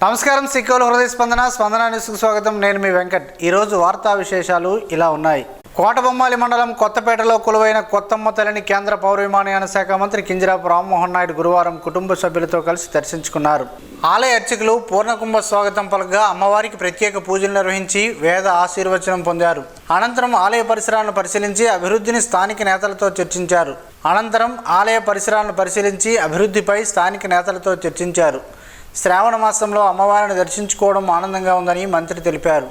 నమస్కారం సిక్కోలు హృదయ స్పందన న్యూస్కు స్వాగతం. నేను మీ వెంకట్. ఈరోజు వార్తా విశేషాలు ఇలా ఉన్నాయి. కోటబొమ్మాలి మండలం కొత్తపేటలో కొలువైన కొత్తమ్మ తల్లిని కేంద్ర పౌర విమానయాన శాఖ మంత్రి కింజరాపు రామ్మోహన్ నాయుడు గురువారం కుటుంబ సభ్యులతో కలిసి దర్శించుకున్నారు. ఆలయ అర్చకులు పూర్ణకుంభ స్వాగతం పలకగా అమ్మవారికి ప్రత్యేక పూజలు నిర్వహించి వేద ఆశీర్వచనం పొందారు. అనంతరం ఆలయ పరిసరాలను పరిశీలించి అభివృద్ధిని స్థానిక నేతలతో చర్చించారు. శ్రావణ మాసంలో అమ్మవారిని దర్శించుకోవడం ఆనందంగా ఉందని మంత్రి తెలిపారు.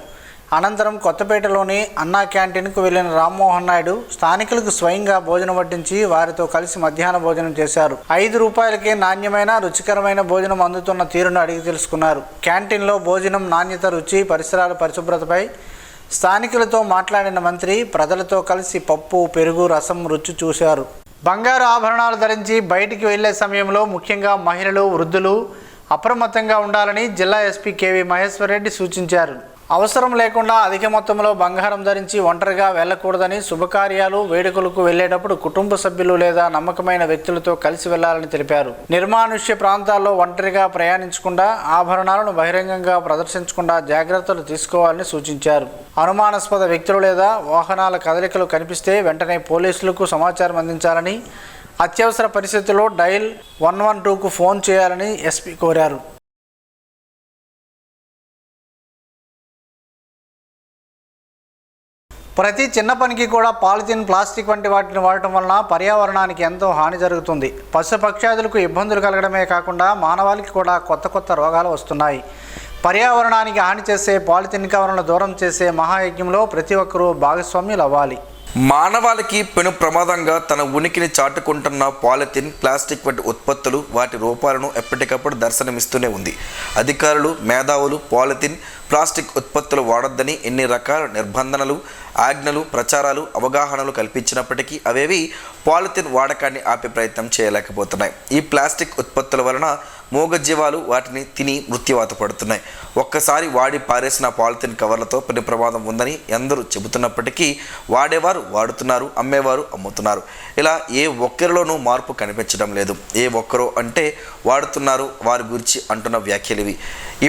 అనంతరం కొత్తపేటలోని అన్నా క్యాంటీన్కు వెళ్లిన రామ్మోహన్ నాయుడు స్థానికులకు స్వయంగా భోజనం వడ్డించి వారితో కలిసి మధ్యాహ్న భోజనం చేశారు. 5 రూపాయలకే నాణ్యమైన రుచికరమైన భోజనం అందుతున్న తీరును అడిగి తెలుసుకున్నారు. క్యాంటీన్లో భోజనం నాణ్యత, రుచి, పరిసరాల పరిశుభ్రతపై స్థానికులతో మాట్లాడిన మంత్రి ప్రజలతో కలిసి పప్పు, పెరుగు, రసం రుచి చూశారు. బంగారు ఆభరణాలు ధరించి బయటికి వెళ్లే సమయంలో ముఖ్యంగా మహిళలు, వృద్ధులు అప్రమత్తంగా ఉండాలని జిల్లా ఎస్పీ కేవీ మహేశ్వర్ రెడ్డి సూచించారు. అవసరం లేకుండా అధిక మొత్తంలో బంగారం ధరించి ఒంటరిగా వెళ్లకూడదని, శుభకార్యాలు, వేడుకలకు వెళ్లేటప్పుడు కుటుంబ సభ్యులు లేదా నమ్మకమైన వ్యక్తులతో కలిసి వెళ్లాలని తెలిపారు. నిర్మానుష్య ప్రాంతాల్లో ఒంటరిగా ప్రయాణించకుండా, ఆభరణాలను బహిరంగంగా ప్రదర్శించకుండా జాగ్రత్తలు తీసుకోవాలని సూచించారు. అనుమానాస్పద వ్యక్తులు లేదా వాహనాల కదలికలు కనిపిస్తే వెంటనే పోలీసులకు సమాచారం అందించాలని, అత్యవసర పరిస్థితుల్లో డయల్ 112కు ఫోన్ చేయాలని ఎస్పీ కోరారు. ప్రతి చిన్న పనికి కూడా పాలిథిన్, ప్లాస్టిక్ వంటి వాటిని వాడటం వలన పర్యావరణానికి ఎంతో హాని జరుగుతుంది. పశుపక్షాదులకు ఇబ్బందులు కలగడమే కాకుండా మానవాళికి కూడా కొత్త రోగాలు వస్తున్నాయి. పర్యావరణానికి హాని చేసే పాలిథిన్ కవర్లను దూరం చేసే మహాయజ్ఞంలో ప్రతి ఒక్కరూ భాగస్వామ్యులు అవ్వాలి. మానవాళికి పెను ప్రమాదంగా తన ఉనికిని చాటుకుంటున్న పాలిథిన్, ప్లాస్టిక్ వంటి ఉత్పత్తులు వాటి రూపాలను ఎప్పటికప్పుడు దర్శనమిస్తూనే ఉంది. అధికారులు, మేధావులు పాలిథిన్, ప్లాస్టిక్ ఉత్పత్తులు వాడొద్దని ఎన్ని రకాల నిర్బంధనలు, ఆజ్ఞలు, ప్రచారాలు, అవగాహనలు కల్పించినప్పటికీ అవేవి పాలిథిన్ వాడకాన్ని ఆపే ప్రయత్నం చేయలేకపోతున్నాయి. ఈ ప్లాస్టిక్ ఉత్పత్తుల వలన మూగజీవాలు వాటిని తిని మృత్యువాత పడుతున్నాయి. ఒక్కసారి వాడి పారేసిన పాలిథిన్ కవర్లతో పెను ప్రమాదం ఉందని ఎందరూ చెబుతున్నప్పటికీ వాడేవారు వాడుతున్నారు, అమ్మేవారు అమ్ముతున్నారు. ఇలా ఏ ఒక్కరిలోనూ మార్పు కనిపించడం లేదు. ఏ ఒక్కరో అంటే వాడుతున్నారు వారి గురించి అంటున్న వ్యాఖ్యలు ఇవి.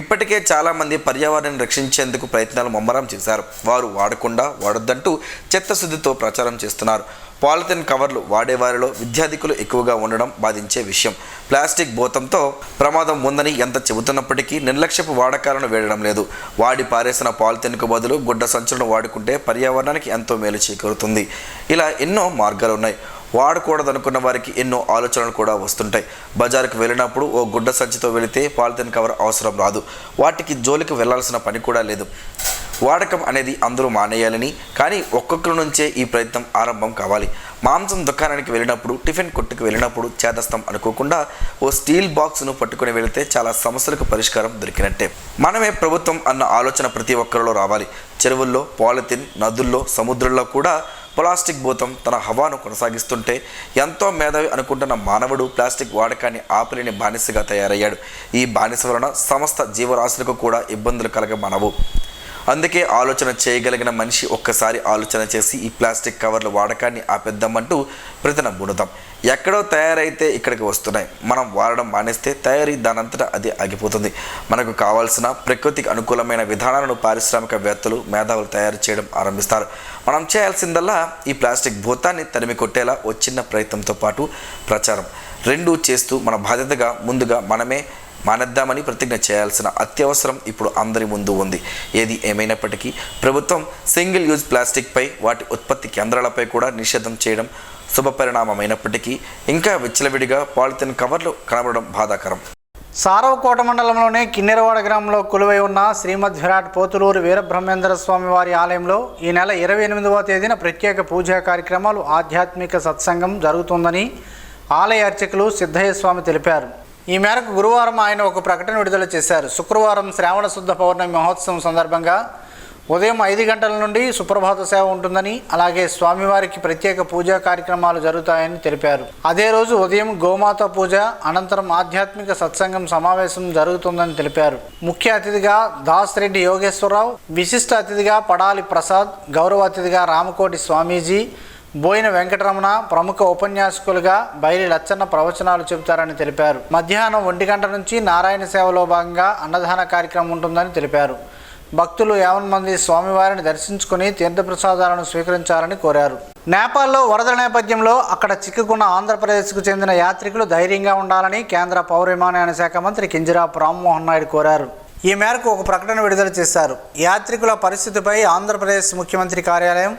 ఇప్పటికే చాలామంది పర్యావరణాన్ని రక్షించేందుకు ప్రయత్నాలు ముమ్మరం చేశారు. వారు వాడకుండా వాడొద్దంటూ చిత్తశుద్ధితో ప్రచారం చేస్తున్నారు. పాలిథిన్ కవర్లు వాడేవారిలో విద్యార్థికులు ఎక్కువగా ఉండడం బాధించే విషయం. ప్లాస్టిక్ భూతంతో ప్రమాదం ఉందని ఎంత చెబుతున్నప్పటికీ నిర్లక్ష్యపు వాడకాలను వేయడం లేదు. వాడి పారేసిన పాలిథిన్కు బదులు గుడ్డ సంచులను వాడుకుంటే పర్యావరణానికి ఎంతో మేలు చేకూరుతుంది. ఇలా ఎన్నో మార్గాలు ఉన్నాయి. వాడకూడదనుకున్న వారికి ఎన్నో ఆలోచనలు కూడా వస్తుంటాయి. బజారుకు వెళ్ళినప్పుడు ఓ గుడ్డ సంచితో వెళితే పాలిథిన్ కవర్ అవసరం రాదు. వాటికి జోలికి వెళ్లాల్సిన పని కూడా లేదు. వాడకం అనేది అందరూ మానేయాలని, కానీ ఒక్కొక్కరి నుంచే ఈ ప్రయత్నం ఆరంభం కావాలి. మాంసం దుకాణానికి వెళ్ళినప్పుడు, టిఫిన్ కొట్టుకు వెళ్ళినప్పుడు చేదస్తం అనుకోకుండా ఓ స్టీల్ బాక్స్ను పట్టుకుని వెళితే చాలా సమస్యలకు పరిష్కారం దొరికినట్టే. మనమే ప్రభుత్వం అన్న ఆలోచన ప్రతి ఒక్కరిలో రావాలి. చెరువుల్లో పాలిథిన్, నదుల్లో, సముద్రంలో కూడా ప్లాస్టిక్ భూతం తన హవాను కొనసాగిస్తుంటే ఎంతో మేధావి అనుకుంటున్న మానవుడు ప్లాస్టిక్ వాడకాన్ని ఆపలేని బానిసగా తయారయ్యాడు. ఈ బానిస వలన సమస్త జీవరాశులకు కూడా ఇబ్బందులు కలగమనవు. అందుకే ఆలోచన చేయగలిగిన మనిషి ఒక్కసారి ఆలోచన చేసి ఈ ప్లాస్టిక్ కవర్ల వాడకాన్ని ఆపేద్దామంటూ ప్రతినబూనుదాం. ఎక్కడో తయారైతే ఇక్కడికి వస్తున్నాయి. మనం వాడడం మానేస్తే తయారీ దానంతటా అది ఆగిపోతుంది. మనకు కావాల్సిన ప్రకృతికి అనుకూలమైన విధానాలను పారిశ్రామికవేత్తలు, మేధావులు తయారు చేయడం ఆరంభిస్తారు. మనం చేయాల్సిందల్లా ఈ ప్లాస్టిక్ భూతాన్ని తరిమి కొట్టేలా ఓ చిన్న ప్రయత్నంతో పాటు ప్రచారం రెండూ చేస్తూ మన బాధ్యతగా ముందుగా మనమే మానేద్దామని ప్రతిజ్ఞ చేయాల్సిన అత్యవసరం ఇప్పుడు అందరి ముందు ఉంది. ఏది ఏమైనప్పటికీ ప్రభుత్వం సింగిల్ యూజ్ ప్లాస్టిక్పై, వాటి ఉత్పత్తి కేంద్రాలపై కూడా నిషేధం చేయడం శుభపరిణామమైనప్పటికీ ఇంకా విచ్చలవిడిగా పాలిథిన్ కవర్లు కనబడడం బాధాకరం. సారవకోట మండలంలోని కిన్నెరవాడ గ్రామంలో కొలువై ఉన్న శ్రీమద్ విరాట్ పోతులూరు వీరబ్రహ్మేంద్ర స్వామి వారి ఆలయంలో ఈ నెల 28వ తేదీన ప్రత్యేక పూజా కార్యక్రమాలు, ఆధ్యాత్మిక సత్సంగం జరుగుతుందని ఆలయ అర్చకులు సిద్ధయ్య స్వామి తెలిపారు. ఈ మేరకు గురువారం ఆయన ఒక ప్రకటన విడుదల చేశారు. శుక్రవారం శ్రావణ శుద్ధ పౌర్ణమి మహోత్సవం సందర్భంగా ఉదయం 5 గంటల నుండి సుప్రభాత సేవ ఉంటుందని, అలాగే స్వామివారికి ప్రత్యేక పూజా కార్యక్రమాలు జరుగుతాయని తెలిపారు. అదే రోజు ఉదయం గోమాత పూజ అనంతరం ఆధ్యాత్మిక సత్సంగం సమావేశం జరుగుతుందని తెలిపారు. ముఖ్య అతిథిగా దాస్రెడ్డి యోగేశ్వరరావు, విశిష్ట అతిథిగా పడాలి ప్రసాద్, గౌరవ అతిథిగా రామకోటి స్వామీజీ, బోయిన వెంకటరమణ ప్రముఖ ఉపన్యాసకులుగా బైరి లచ్చన్న ప్రవచనాలు చెబుతారని తెలిపారు. మధ్యాహ్నం 1 గంట నుంచి నారాయణ సేవలో భాగంగా అన్నదాన కార్యక్రమం ఉంటుందని తెలిపారు. భక్తులు 50 మంది స్వామివారిని దర్శించుకుని తీర్థప్రసాదాలను స్వీకరించాలని కోరారు. నేపాల్లో వరదల నేపథ్యంలో అక్కడ చిక్కుకున్న ఆంధ్రప్రదేశ్కు చెందిన యాత్రికులు ధైర్యంగా ఉండాలని కేంద్ర పౌర విమానయాన శాఖ మంత్రి కింజరాపు రామ్మోహన్ నాయుడు కోరారు. ఈ మేరకు ఒక ప్రకటన విడుదల చేశారు. యాత్రికుల పరిస్థితిపై ఆంధ్రప్రదేశ్ ముఖ్యమంత్రి కార్యాలయం,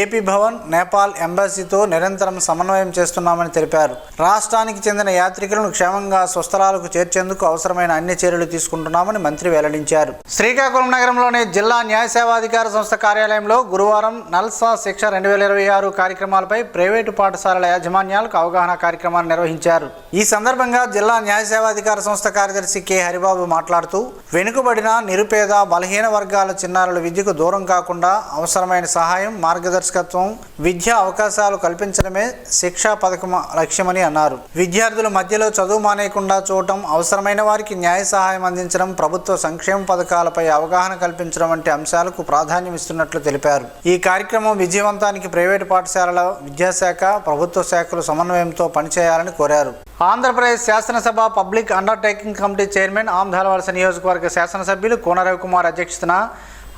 ఏపీ భవన్, నేపాల్ ఎంబసీతో నిరంతరం సమన్వయం చేస్తున్నామని తెలిపారు. రాష్ట్రానికి చెందిన యాత్రికులను క్షేమంగా స్వస్థలాలకు చేర్చేందుకు అవసరమైన అన్ని చర్యలు తీసుకుంటున్నామని మంత్రి వెల్లడించారు. శ్రీకాకుళం నగరంలోని జిల్లా న్యాయ సేవాధికార సంస్థ కార్యాలయంలో గురువారం నల్సా శిక్ష 2026 కార్యక్రమాలపై ప్రైవేటు పాఠశాలల యాజమాన్యాలకు అవగాహన కార్యక్రమాన్ని నిర్వహించారు. ఈ సందర్భంగా జిల్లా న్యాయ సేవాధికార సంస్థ కార్యదర్శి కె హరిబాబు మాట్లాడుతూ, వెనుకబడిన, నిరుపేద, బలహీన వర్గాల చిన్నారుల విద్యకు దూరం కాకుండా అవసరమైన సహాయం, మార్గదర్శకత్వం, విద్యా అవకాశాలు కల్పించడమే శిక్షా పథకం లక్ష్యమని అన్నారు. విద్యార్థుల మధ్యలో చదువు మానేయకుండా చూడటం, అవసరమైన వారికి న్యాయ సహాయం అందించడం, ప్రభుత్వ సంక్షేమ పథకాలపై అవగాహన కల్పించడం వంటి అంశాలకు ప్రాధాన్యం ఇస్తున్నట్లు తెలిపారు. ఈ కార్యక్రమం విజయవంతానికి ప్రైవేటు పాఠశాలల విద్యాశాఖ, ప్రభుత్వ శాఖలు సమన్వయంతో పనిచేయాలని కోరారు. ఆంధ్రప్రదేశ్ శాసనసభ పబ్లిక్ అండర్టేకింగ్ కమిటీ చైర్మన్, ఆమ్దాలవలస నియోజకవర్గ శాసనసభ్యులు కోన రవికుమార్ అధ్యక్షతన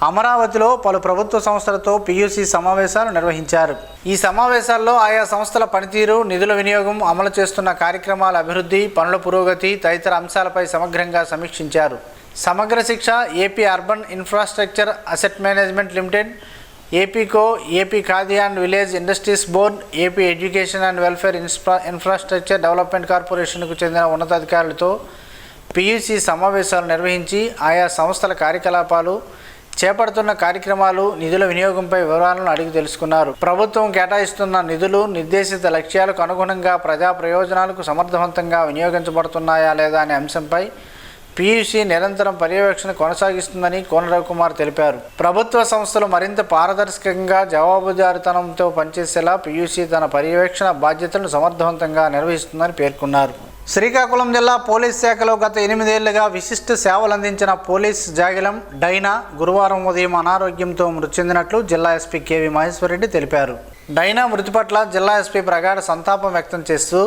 అమరావతిలో పలు ప్రభుత్వ సంస్థలతో పీయూసీ సమావేశాలు నిర్వహించారు. ఈ సమావేశాల్లో ఆయా సంస్థల పనితీరు, నిధుల వినియోగం, అమలు చేస్తున్న కార్యక్రమాల అభివృద్ధి, పనుల పురోగతి తదితర అంశాలపై సమగ్రంగా సమీక్షించారు. సమగ్ర శిక్ష, AP urban infrastructure asset management limited, APCO, AP khadi and village industries board, AP education and welfare infrastructure development కార్పొరేషన్కు చెందిన ఉన్నతాధికారులతో పీయూసీ సమావేశాలు నిర్వహించి ఆయా సంస్థల కార్యకలాపాలు, చేపడుతున్న కార్యక్రమాలు, నిధుల వినియోగంపై వివరాలను అడిగి తెలుసుకున్నారు. ప్రభుత్వం కేటాయిస్తున్న నిధులు నిర్దేశిత లక్ష్యాలకు అనుగుణంగా ప్రజా ప్రయోజనాలకు సమర్థవంతంగా వినియోగించబడుతున్నాయా లేదా అనే అంశంపై పీయూసీ నిరంతరం పర్యవేక్షణ కొనసాగిస్తుందని కోన రవికుమార్ తెలిపారు. ప్రభుత్వ సంస్థలు మరింత పారదర్శకంగా, జవాబుదారీతనంతో పనిచేసేలా పీయూసీ తన పర్యవేక్షణ బాధ్యతలను సమర్థవంతంగా నిర్వహిస్తుందని పేర్కొన్నారు. శ్రీకాకుళం జిల్లా పోలీస్ శాఖలో గత 8 ఏళ్లుగా విశిష్ట సేవలు అందించిన పోలీస్ జాగిలం డైనా గురువారం ఉదయం అనారోగ్యంతో మృతి చెందినట్లు జిల్లా ఎస్పీ కేవి మహేశ్వరరెడ్డి తెలిపారు. డైనా మృతి పట్ల జిల్లా ఎస్పీ ప్రగాఢ సంతాపం వ్యక్తం చేస్తూ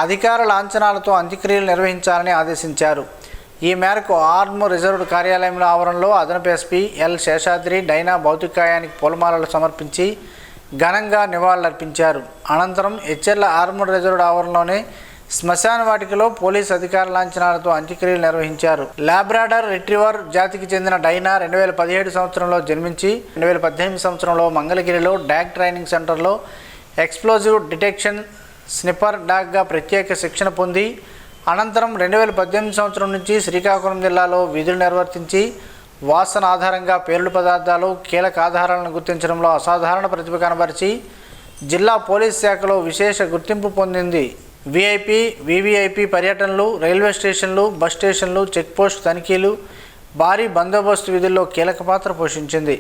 అధికార లాంఛనాలతో అంత్యక్రియలు నిర్వహించాలని ఆదేశించారు. ఈ మేరకు ఆర్మ్ రిజర్వ్డ్ కార్యాలయంలో ఆవరణలో అదనపు ఎస్పీ ఎల్ శేషాద్రి డైనా భౌతికాయానికి పూలమాలలు సమర్పించి ఘనంగా నివాళులర్పించారు. అనంతరం హెచ్ఎల్ ఆర్మ్ రిజర్వ్డ్ ఆవరణలోనే శ్మశాన వాటికలో పోలీసు అధికార లాంఛనాలతో అంత్యక్రియలు నిర్వహించారు. లాబ్రాడర్ రిట్రీవర్ జాతికి చెందిన డైనా 2017 సంవత్సరంలో జన్మించి 2018 సంవత్సరంలో మంగళగిరిలో డాగ్ ట్రైనింగ్ సెంటర్లో ఎక్స్ప్లోజివ్ డిటెక్షన్ స్నిప్పర్ డాగ్గా ప్రత్యేక శిక్షణ పొంది అనంతరం 2018 సంవత్సరం నుంచి శ్రీకాకుళం జిల్లాలో విధులు నిర్వర్తించి వాసన ఆధారంగా పేలుడు పదార్థాలు, కీలక ఆధారాలను గుర్తించడంలో అసాధారణ ప్రతిభ కనబరిచి జిల్లా పోలీస్ శాఖలో విశేష గుర్తింపు పొందింది. విఐపి, వివిఐపి పర్యటనలు, రైల్వే స్టేషన్లు, బస్ స్టేషన్లు, చెక్పోస్ట్ తనిఖీలు, భారీ బందోబస్తు విధుల్లో కీలక పాత్ర పోషించింది.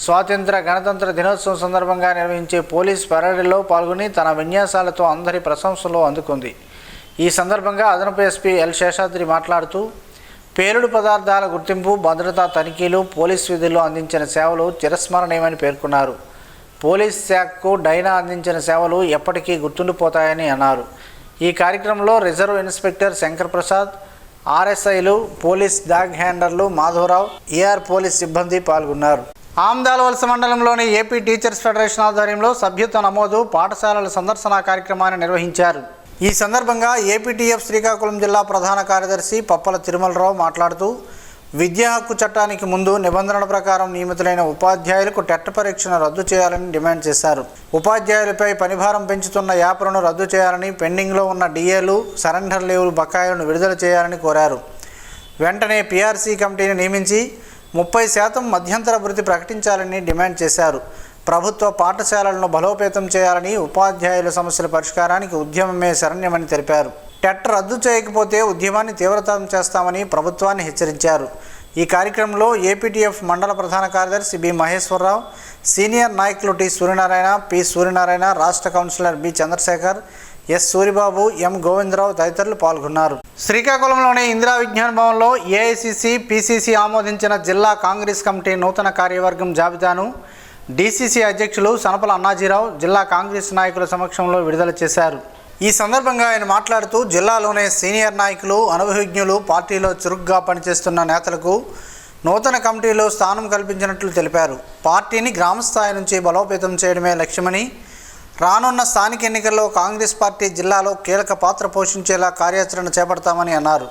స్వాతంత్ర, గణతంత్ర దినోత్సవం సందర్భంగా నిర్వహించే పోలీస్ పరేడ్లో పాల్గొని తన విన్యాసాలతో అందరి ప్రశంసలు అందుకుంది. ఈ సందర్భంగా అదనపు ఎస్పీ ఎల్ శేషాద్రి మాట్లాడుతూ, పేలుడు పదార్థాల గుర్తింపు, భద్రతా తనిఖీలు, పోలీస్ విధుల్లో అందించిన సేవలు చిరస్మరణీయమని పేర్కొన్నారు. పోలీస్ శాఖకు డైనా అందించిన సేవలు ఎప్పటికీ గుర్తుండిపోతాయని అన్నారు. ఈ కార్యక్రమంలో రిజర్వ్ ఇన్స్పెక్టర్ శంకర్ ప్రసాద్, ఆర్ఎస్ఐలు, పోలీస్ డాగ్ హ్యాండర్లు మాధవరావు, ఏఆర్ పోలీస్ సిబ్బంది పాల్గొన్నారు. ఆమ్దాలవలస మండలంలోని ఏపీ టీచర్స్ ఫెడరేషన్ ఆధ్వర్యంలో సభ్యత్వ నమోదు, పాఠశాలల సందర్శన కార్యక్రమాన్ని నిర్వహించారు. ఈ సందర్భంగా ఏపీటీఎఫ్ శ్రీకాకుళం జిల్లా ప్రధాన కార్యదర్శి పప్పల తిరుమలరావు మాట్లాడుతూ, విద్యా హక్కు చట్టానికి ముందు నిబంధనల ప్రకారం నియమితులైన ఉపాధ్యాయులకు టెట్ పరీక్షను రద్దు చేయాలని డిమాండ్ చేశారు. ఉపాధ్యాయులపై పనిభారం పెంచుతున్న యాప్లను రద్దు చేయాలని, పెండింగ్లో ఉన్న డిఏలు, సరెండర్ లీవులు బకాయిలను విడుదల చేయాలని కోరారు. వెంటనే పీఆర్సీ కమిటీని నియమించి 30% మధ్యంతర భృతి ప్రకటించాలని డిమాండ్ చేశారు. ప్రభుత్వ పాఠశాలలను బలోపేతం చేయాలని, ఉపాధ్యాయుల సమస్యల పరిష్కారానికి ఉద్యమమే శరణ్యమని తెలిపారు. టెట్ రద్దు చేయకపోతే ఉద్యమాన్ని తీవ్రతరం చేస్తామని ప్రభుత్వాన్ని హెచ్చరించారు. ఈ కార్యక్రమంలో ఏపీటీఎఫ్ మండల ప్రధాన కార్యదర్శి బి మహేశ్వరరావు, సీనియర్ నాయకులు టి సూర్యనారాయణ, పి సూర్యనారాయణ, రాష్ట్ర councillor B Chandrasekhar, S Suribabu, M Govindarao తదితరులు పాల్గొన్నారు. శ్రీకాకుళంలోని ఇందిరా విజ్ఞాన భవన్లో ఏఐసిసి, పిసిసి ఆమోదించిన జిల్లా కాంగ్రెస్ కమిటీ నూతన కార్యవర్గం జాబితాను డీసీసీ అధ్యక్షులు సనపల అన్నాజీరావు జిల్లా కాంగ్రెస్ నాయకుల సమక్షంలో విడుదల చేశారు. ఈ సందర్భంగా ఆయన మాట్లాడుతూ జిల్లాలోనే సీనియర్ నాయకులు, అనుభవజ్ఞులు, పార్టీలో చురుగ్గా పనిచేస్తున్న నేతలకు నూతన కమిటీలో స్థానం కల్పించినట్లు తెలిపారు. పార్టీని గ్రామస్థాయి నుంచి బలోపేతం చేయడమే లక్ష్యమని, రానున్న స్థానిక ఎన్నికల్లో కాంగ్రెస్ పార్టీ జిల్లాలో కీలక పాత్ర పోషించేలా కార్యాచరణ చేపడతామని అన్నారు.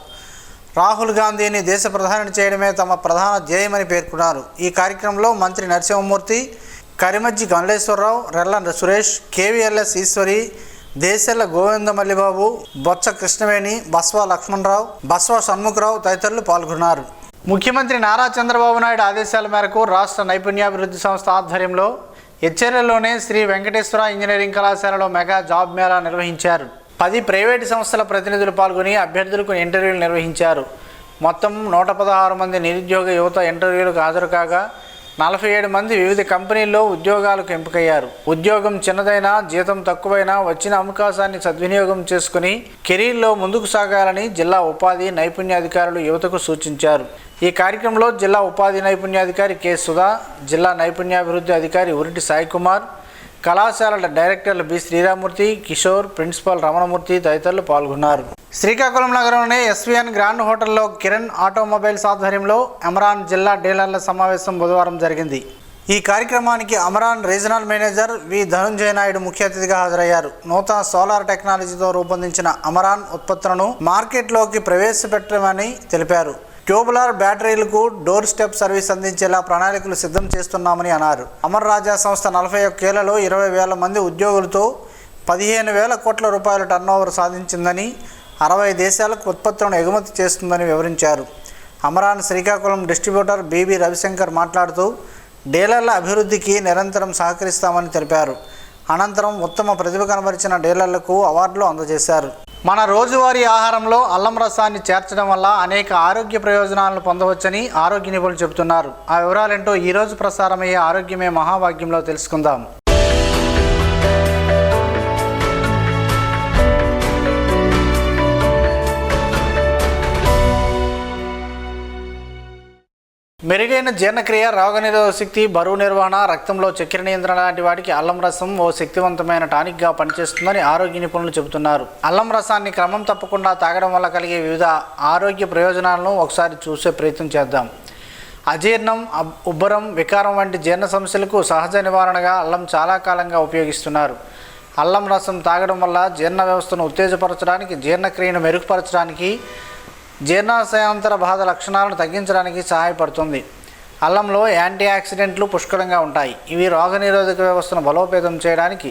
రాహుల్ గాంధీని దేశ ప్రధాని చేయడమే తమ ప్రధాన ధ్యేయమని పేర్కొన్నారు. ఈ కార్యక్రమంలో మంత్రి నరసింహమూర్తి, కరిమజ్జి కమలేశ్వరరావు, రెల్ల సురేష్, కేవీఎల్ఎస్ ఈశ్వరి, దేశెల్ల గోవింద మల్లిబాబు, బొత్స కృష్ణవేణి, బస్వా లక్ష్మణరావు, బస్వా షణ్ముఖరావు తదితరులు పాల్గొన్నారు. ముఖ్యమంత్రి నారా చంద్రబాబు నాయుడు ఆదేశాల మేరకు రాష్ట్ర నైపుణ్యాభివృద్ధి సంస్థ ఆధ్వర్యంలో ఎచ్చెర్లలోనే శ్రీ వెంకటేశ్వర ఇంజనీరింగ్ కళాశాలలో మెగా జాబ్ మేళా నిర్వహించారు. 10 ప్రైవేటు సంస్థల ప్రతినిధులు పాల్గొని అభ్యర్థులకు ఇంటర్వ్యూలు నిర్వహించారు. మొత్తం 116 మంది నిరుద్యోగ యువత ఇంటర్వ్యూలకు హాజరు కాగా 47 మంది వివిధ కంపెనీల్లో ఉద్యోగాలకు ఎంపికయ్యారు. ఉద్యోగం చిన్నదైనా, జీతం తక్కువైనా వచ్చిన అవకాశాన్ని సద్వినియోగం చేసుకుని కెరీర్లో ముందుకు సాగాలని జిల్లా ఉపాధి నైపుణ్యాధికారులు యువతకు సూచించారు. ఈ కార్యక్రమంలో జిల్లా ఉపాధి నైపుణ్యాధికారి కె సుధా, జిల్లా నైపుణ్యాభివృద్ధి అధికారి ఉరిటి సాయికుమార్, కళాశాలల డైరెక్టర్లు బి శ్రీరామూర్తి, కిషోర్, ప్రిన్సిపాల్ రమణమూర్తి తదితరులు పాల్గొన్నారు. శ్రీకాకుళం నగరంలోని ఎస్వీఎన్ గ్రాండ్ హోటల్లో కిరణ్ ఆటోమొబైల్స్ ఆధ్వర్యంలో అమరాన్ జిల్లా డీలర్ల సమావేశం బుధవారం జరిగింది. ఈ కార్యక్రమానికి Amaron regional manager we Dhanunjaya Naidu ముఖ్య అతిథిగా హాజరయ్యారు. నూతన సోలార్ టెక్నాలజీతో రూపొందించిన అమరాన్ ఉత్పత్తులను మార్కెట్లోకి ప్రవేశపెట్టమని తెలిపారు. ట్యూబులర్ బ్యాటరీలకు డోర్ స్టెప్ సర్వీస్ అందించేలా ప్రణాళికలు సిద్ధం చేస్తున్నామని అన్నారు. అమర్ రాజా సంస్థ 41 ఏళ్లలో 20,000 మంది ఉద్యోగులతో 15,000 కోట్ల రూపాయల టర్నోవర్ సాధించిందని, 60 దేశాలకు ఉత్పత్తులను ఎగుమతి చేస్తుందని వివరించారు. అమరాన్ శ్రీకాకుళం డిస్ట్రిబ్యూటర్ బిబి రవిశంకర్ మాట్లాడుతూ డీలర్ల అభివృద్ధికి నిరంతరం సహకరిస్తామని తెలిపారు. అనంతరం ఉత్తమ ప్రతిభ కనబరిచిన డీలర్లకు అవార్డులు అందజేశారు. మన రోజువారీ ఆహారంలో అల్లం రసాన్ని చేర్చడం వల్ల అనేక ఆరోగ్య ప్రయోజనాలను పొందవచ్చని ఆరోగ్య నిపుణులు చెబుతున్నారు. ఆ వివరాలేంటో ఈరోజు ప్రసారమయ్యే ఆరోగ్యమే మహాభాగ్యంలో తెలుసుకుందాం. మెరుగైన జీర్ణక్రియ, రోగనిరోధక శక్తి, బరువు నిర్వహణ, రక్తంలో చక్కెర నియంత్రణ లాంటి వాటికి అల్లం రసం ఓ శక్తివంతమైన టానిక్గా పనిచేస్తుందని ఆరోగ్య నిపుణులు చెబుతున్నారు. అల్లం రసాన్ని క్రమం తప్పకుండా తాగడం వల్ల కలిగే వివిధ ఆరోగ్య ప్రయోజనాలను ఒకసారి చూసే ప్రయత్నం చేద్దాం. అజీర్ణం, ఉబ్బరం, వికారం వంటి జీర్ణ సమస్యలకు సహజ నివారణగా అల్లం చాలా కాలంగా ఉపయోగిస్తున్నారు. అల్లం రసం తాగడం వల్ల జీర్ణ వ్యవస్థను ఉత్తేజపరచడానికి, జీర్ణక్రియను మెరుగుపరచడానికి, జీర్ణాశయాంతర బాధ లక్షణాలను తగ్గించడానికి సహాయపడుతుంది. అల్లంలో యాంటీ ఆక్సిడెంట్లు పుష్కలంగా ఉంటాయి. ఇవి రోగనిరోధక వ్యవస్థను బలోపేతం చేయడానికి,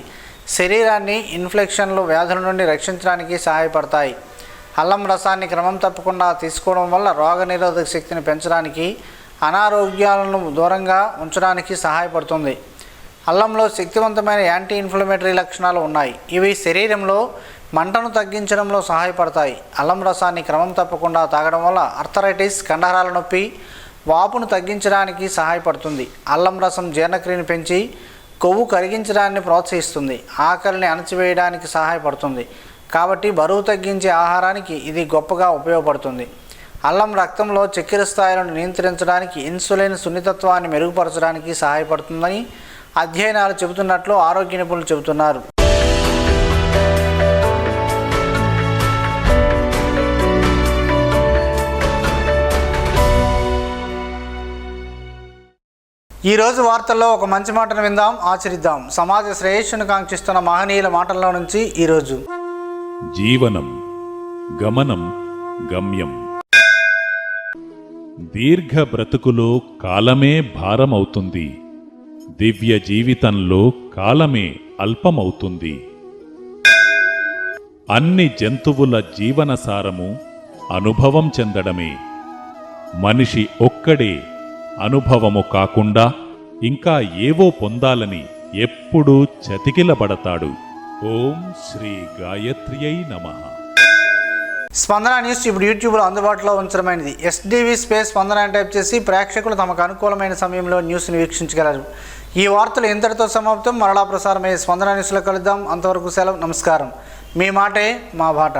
శరీరాన్ని ఇన్ఫెక్షన్లు, వ్యాధుల నుండి రక్షించడానికి సహాయపడతాయి. అల్లం రసాన్ని క్రమం తప్పకుండా తీసుకోవడం వల్ల రోగనిరోధక శక్తిని పెంచడానికి, అనారోగ్యాలను దూరంగా ఉంచడానికి సహాయపడుతుంది. అల్లంలో శక్తివంతమైన యాంటీ ఇన్ఫ్లమేటరీ లక్షణాలు ఉన్నాయి. ఇవి శరీరంలో మంటను తగ్గించడంలో సహాయపడతాయి. అల్లం రసాన్ని క్రమం తప్పకుండా తాగడం వల్ల ఆర్థరైటిస్, కండరాల నొప్పి, వాపును తగ్గించడానికి సహాయపడుతుంది. అల్లం రసం జీర్ణక్రియను పెంచి కొవ్వు కరిగించడాన్ని ప్రోత్సహిస్తుంది. ఆకలిని అణచివేయడానికి సహాయపడుతుంది. కాబట్టి బరువు తగ్గించే ఆహారానికి ఇది గొప్పగా ఉపయోగపడుతుంది. అల్లం రక్తంలో చక్కెర స్థాయిలను నియంత్రించడానికి, ఇన్సులిన్ సున్నితత్వాన్ని మెరుగుపరచడానికి సహాయపడుతుందని అధ్యయనాలు చెబుతున్నట్లు ఆరోగ్య నిపుణులు చెబుతున్నారు. ఈరోజు వార్తల్లో ఒక మంచి మాటను విందాం, ఆచరిద్దాం. సమాజ శ్రేయస్సును కాంక్షిస్తున్న మహనీయుల మాటల్లో నుంచి ఈరోజు. జీవనం గమనం గమ్యం. దీర్ఘ బ్రతుకులో కాలమే భారమవుతుంది, దివ్య జీవితంలో కాలమే అల్పమవుతుంది. అన్ని జంతువుల జీవనసారము అనుభవం చెందడమే. మనిషి ఒక్కడే అనుభవము కాకుండా ఇంకా ఏవో పొందాలని ఎప్పుడూ చతికిలబడతాడు. ఓం శ్రీ గాయత్ర్యై నమః. స్పందన న్యూస్ ఇప్పుడు యూట్యూబ్లో అందుబాటులో ఉంచడమైనది. SDV స్పేస్ స్పందన అని టైప్ చేసి ప్రేక్షకులు తమకు అనుకూలమైన సమయంలో న్యూస్ని వీక్షించగలరు. ఈ వార్తలు ఇంతటితో సమాప్తం. మరలా ప్రసారమయ్యే స్పందన న్యూస్లో కలుద్దాం. అంతవరకు సెలవు, నమస్కారం. మీ మాటే మా బాట.